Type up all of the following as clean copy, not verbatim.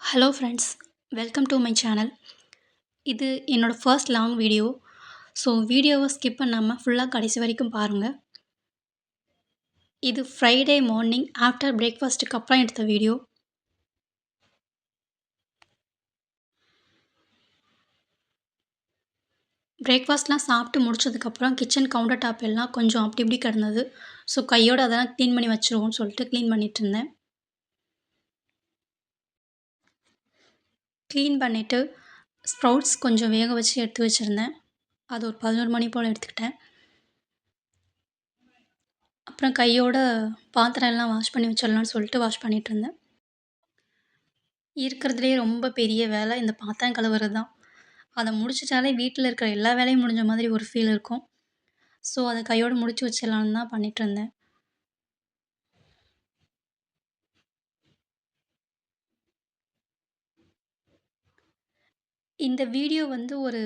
Hello friends, welcome to my channel. இது என்னோட first long video. So வீடியோவை skip பண்ணாமல் ஃபுல்லாக கடைசி வரைக்கும் பாருங்கள். இது ஃப்ரைடே மார்னிங் ஆஃப்டர் பிரேக்ஃபாஸ்ட்டுக்கு அப்புறம் எடுத்த வீடியோ. பிரேக்ஃபாஸ்ட்லாம் சாப்பிட்டு முடிச்சதுக்கப்புறம் கிச்சன் கவுண்டர் டாப் எல்லாம் கொஞ்சம் அப்படி இப்படி கிடந்தது. ஸோ கையோடு அதெல்லாம் க்ளீன் பண்ணி வச்சுருவோம்னு சொல்லிட்டு க்ளீன் பண்ணிட்டு இருந்தேன். க்ளீன் பண்ணிவிட்டு ஸ்ப்ரவுட்ஸ் கொஞ்சம் வேக வச்சு எடுத்து வச்சுருந்தேன். அது ஒரு 11 மணி போல் எடுத்துக்கிட்டேன். அப்புறம் கையோட பாத்திரம் எல்லாம் வாஷ் பண்ணி வச்சிடலாம்னு சொல்லிட்டு வாஷ் பண்ணிட்டு இருந்தேன். இருக்கிறதுலேயே ரொம்ப பெரிய வேலை இந்த பாத்திரம் கழுவுறது தான். அத முடிச்சுட்டாலே வீட்ல இருக்கிற எல்லா வேலையும் முடிஞ்ச மாதிரி ஒரு ஃபீல் இருக்கும். ஸோ அத கையோட முடிச்சு வச்சிடலான்னு தான் பண்ணிட்டுருந்தேன். இந்த வீடியோ வந்து ஒரு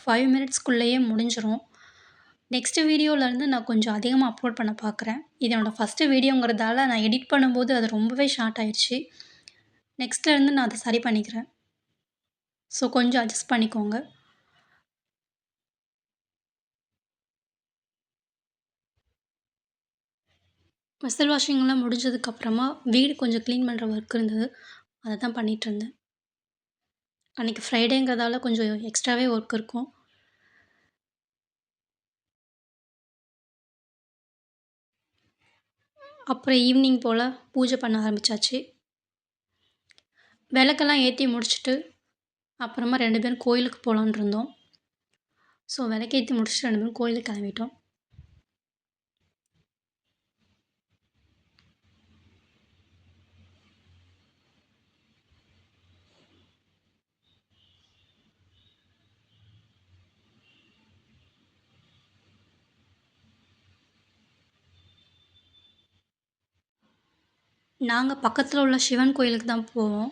5 மினிட்ஸ்க்குள்ளேயே முடிஞ்சிரும். நெக்ஸ்ட் வீடியோலேருந்து நான் கொஞ்சம் அதிகமாக அப்லோட் பண்ண பார்க்குறேன். இது என்னோட ஃபர்ஸ்ட்டு வீடியோங்கிறதால நான் எடிட் பண்ணும்போது அது ரொம்பவே ஷார்ட் ஆயிருச்சு. நெக்ஸ்ட்லேருந்து நான் அத சரி பண்ணிக்கிறேன். ஸோ கொஞ்சம் அட்ஜஸ்ட் பண்ணிக்கோங்க. வெசல் வாஷிங்லாம் முடிஞ்சதுக்கப்புறமா வீடு கொஞ்சம் க்ளீன் பண்ணுற ஒர்க் இருந்தது. அத தான் பண்ணிட்டுருந்தேன். அன்னைக்கு ஃப்ரைடேங்கிறதால கொஞ்சம் எக்ஸ்ட்ராவே ஒர்க் இருக்கும். அப்புறம் ஈவினிங் போல் பூஜை பண்ண ஆரம்பிச்சாச்சு. விளக்கெல்லாம் ஏற்றி முடிச்சுட்டு அப்புறமா 2 பேரும் கோயிலுக்கு போகலான்னு இருந்தோம். ஸோ விளக்கேத்தி முடிச்சுட்டு 2 பேரும் கோயிலுக்கு கிளம்பிட்டோம். நாங்க பக்கத்துல உள்ள சிவன் கோயிலுக்கு தான் போவோம்.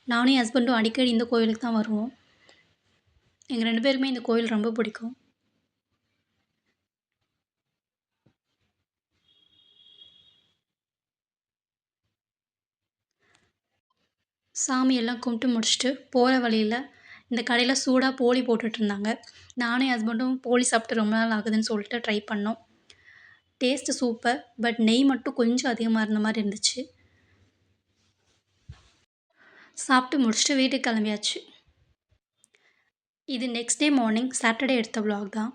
நானும் என் ஹஸ்பண்டும் அடிக்கடி இந்த கோயிலுக்கு தான் வருவோம். எங்க 2 பேருக்குமே இந்த கோயில் ரொம்ப பிடிக்கும். சாமியெல்லாம் கும்பிட்டு முடிச்சுட்டு போகிற வழியில இந்த கடையில் சூடாக போளி போட்டுட்ருந்தாங்க. நானும் என் ஹஸ்பண்டும் போளி சாப்பிட்டு ரொம்ப நாள் ஆகுதுன்னு சொல்லிட்டு ட்ரை பண்ணோம். Taste super. பட் நெய் மட்டும் கொஞ்சம் அதிகமாக இருந்த மாதிரி இருந்துச்சு. சாப்பிட்டு முடிச்சுட்டு வீட்டுக்கு கிளம்பியாச்சு. இது நெக்ஸ்ட் டே மார்னிங் சாட்டர்டே எடுத்த விலாக் தான்.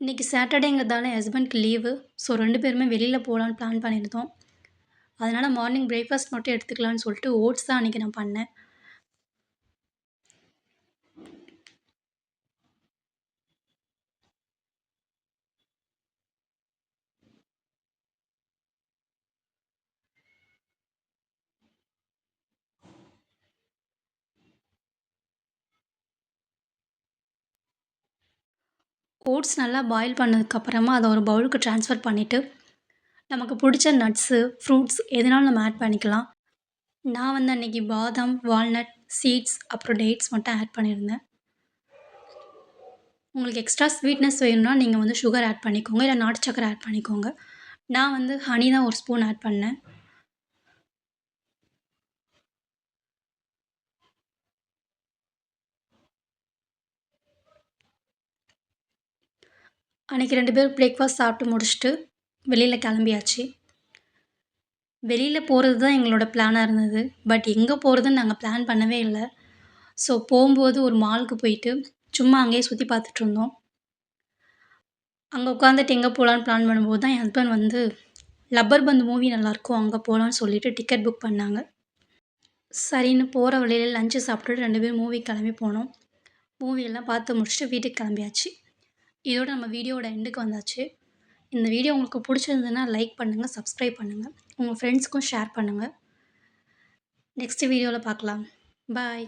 இன்றைக்கி சாட்டர்டேங்கிறதால என் ஹஸ்பண்ட்க்கு லீவு. ஸோ 2 பேருமே வெளியில் போகலான்னு பிளான் பண்ணியிருந்தோம். அதனால் மார்னிங் பிரேக்ஃபாஸ்ட் மட்டும் எடுத்துக்கலான்னு சொல்லிட்டு ஓட்ஸ் தான் அன்றைக்கி நான் பண்ணேன். ஓட்ஸ் நல்லா பாயில் பண்ணதுக்கப்புறமா அதை ஒரு பவுலுக்கு ட்ரான்ஸ்ஃபர் பண்ணிவிட்டு நமக்கு பிடிச்ச நட்ஸு, ஃப்ரூட்ஸ் எதுனாலும் நம்ம ஆட் பண்ணிக்கலாம். நான் வந்து அன்றைக்கி பாதாம், வால்நட், சீட்ஸ் அப்புறம் டேட்ஸ் மட்டும் ஆட் பண்ணியிருந்தேன். உங்களுக்கு எக்ஸ்ட்ரா ஸ்வீட்னஸ் வேணும்னா நீங்கள் வந்து சுகர் ஆட் பண்ணிக்கோங்க. இல்லை நாட்டு சக்கரை ஆட் பண்ணிக்கோங்க. நான் வந்து ஹனி தான் ஒரு ஸ்பூன் ஆட் பண்ணேன். அன்றைக்கி 2 பேரும் பிரேக்ஃபாஸ்ட் சாப்பிட்டு முடிச்சுட்டு வெளியில் கிளம்பியாச்சு. வெளியில் போகிறது தான் எங்களோட பிளானாக இருந்தது. பட் எங்கே போகிறதுன்னு நாங்கள் பிளான் பண்ணவே இல்ல. ஸோ போகும்போது ஒரு மாலுக்கு போயிட்டு சும்மா அங்கேயே சுற்றி பார்த்துட்ருந்தோம். அங்கே உட்காந்துட்டு எங்கே போகலான்னு பிளான் பண்ணும்போது தான் என் ஹஸ்பண்ட் வந்து லப்பர் பந்து மூவி நல்லாயிருக்கும் அங்கே போகலான்னு சொல்லிட்டு டிக்கெட் புக் பண்ணாங்க. சரின்னு போகிற வழியில லஞ்சு சாப்பிட்டுட்டு 2 பேரும் மூவிக்கு கிளம்பி போனோம். மூவியெல்லாம் பார்த்து முடிச்சுட்டு வீட்டுக்கு கிளம்பியாச்சு. இதோட நம்ம வீடியோவோட எண்டுக்கு வந்தாச்சு. இந்த வீடியோ உங்களுக்கு பிடிச்சிருந்ததுன்னா லைக் பண்ணுங்கள், சப்ஸ்கிரைப் பண்ணுங்கள். உங்கள் ஃப்ரெண்ட்ஸ்க்கும் ஷேர் பண்ணுங்கள். நெக்ஸ்ட் வீடியோவில் பார்க்கலாம். பாய்.